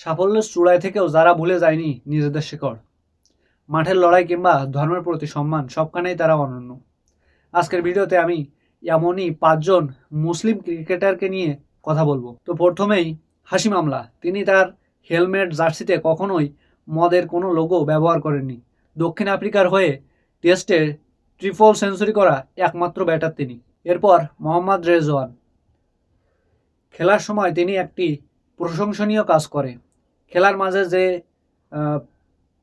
সাফল্যের চূড়ায় থেকেও যারা ভুলে যায়নি নিজেদের শিকড়, মাঠের লড়াই কিংবা ধর্মের প্রতি সম্মান, সবখানেই তারা অনন্য। আজকের ভিডিওতে আমি এমনই 5জন মুসলিম ক্রিকেটারকে নিয়ে কথা বলবো। তো প্রথমেই হাশিম আমলা। তিনি তার হেলমেট জার্সিতে কখনোই মদের কোনো লোগো ব্যবহার করেননি। দক্ষিণ আফ্রিকার হয়ে টেস্টে ট্রিপল সেঞ্চুরি করা একমাত্র ব্যাটার তিনি। এরপর মোহাম্মদ রেজওয়ান। খেলার সময় তিনি একটি প্রশংসনীয় কাজ করে। খেলার মাঝে যে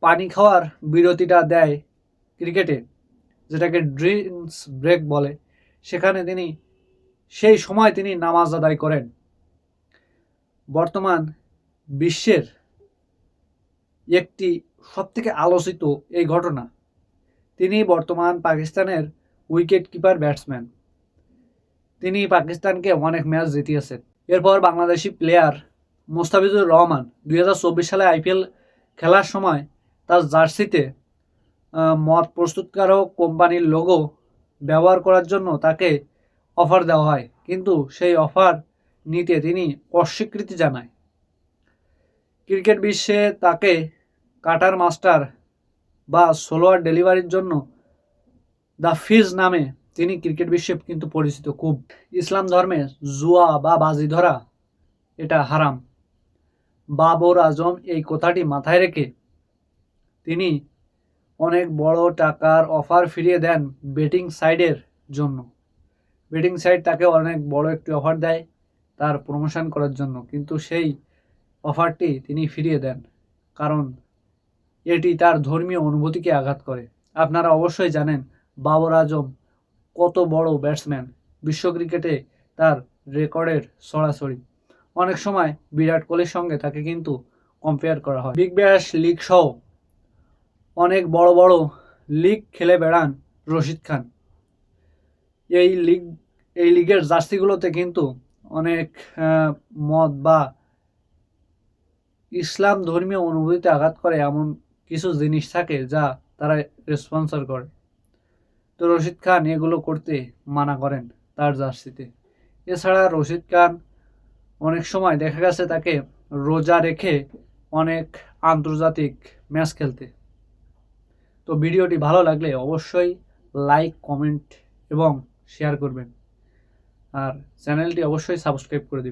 পানি খাওয়ার বিরতিটা দেয় ক্রিকেটে, যেটাকে ড্রিঙ্কস ব্রেক বলে, সেখানে তিনি সেই সময় তিনি নামাজ আদায় করেন। বর্তমান বিশ্বের একটি সবথেকে আলোচিত এই ঘটনা, তিনি বর্তমান পাকিস্তানের উইকেট কিপার ব্যাটসম্যান। তিনি পাকিস্তানকে অনেক ম্যাচ জিতিয়েছেন। এরপর বাংলাদেশি প্লেয়ার মোস্তাফিজুর রহমান 2024 সালে আইপিএল খেলার সময় তার জার্সিতে মদ প্রস্তুতকারক কোম্পানির লোগো ব্যবহার করার জন্য তাকে অফার দেওয়া হয়, কিন্তু সেই অফার নিতে তিনি অস্বীকৃতি জানায়। ক্রিকেট বিশ্বে তাকে কাটার মাস্টার বা সোলোয়ার ডেলিভারির জন্য দ্য ফিজ নামে তিনি ক্রিকেট বিশ্বে কিন্তু পরিচিত খুব। ইসলাম ধর্মে জুয়া বা বাজি ধরা এটা হারাম। বাবর আজম এই কথাটি মাথায় রেখে তিনি অনেক বড় টাকার অফার ফিরিয়ে দেন বেটিং সাইডের জন্য। বেটিং সাইড তাকে অনেক বড় একটি অফার দেয় তার প্রমোশন করার জন্য, কিন্তু সেই অফারটি তিনি ফিরিয়ে দেন, কারণ এটি তার ধর্মীয় অনুভূতিকে আঘাত করে। আপনারা অবশ্যই জানেন বাবর আজম কত বড় ব্যাটসম্যান, বিশ্ব ক্রিকেটে তার রেকর্ডের ছড়াছড়ি। অনেক সময় বিরাট কোহলির সঙ্গে তাকে কিন্তু কম্পেয়ার করা হয়। বিগ ব্যাশ লিগ সহ অনেক বড় বড় লিগ খেলে বেড়ান রশিদ খান। এই লিগের জার্সিগুলোতে কিন্তু অনেক মদ বা ইসলাম ধর্মীয় অনুভূতিতে আঘাত করে এমন কিছু জিনিস থাকে যা তারা স্পন্সর করে। তো রশিদ খান এগুলো করতে মানা করেন তার জার্সিতে। এছাড়া রশিদ খান অনেক সময় দেখা গেছে তাকে রোজা রেখে অনেক আন্তর্জাতিক ম্যাচ খেলতে। তো ভিডিওটি ভালো লাগলে অবশ্যই লাইক, কমেন্ট এবং শেয়ার করবেন, আর চ্যানেলটি অবশ্যই সাবস্ক্রাইব করে দিবেন।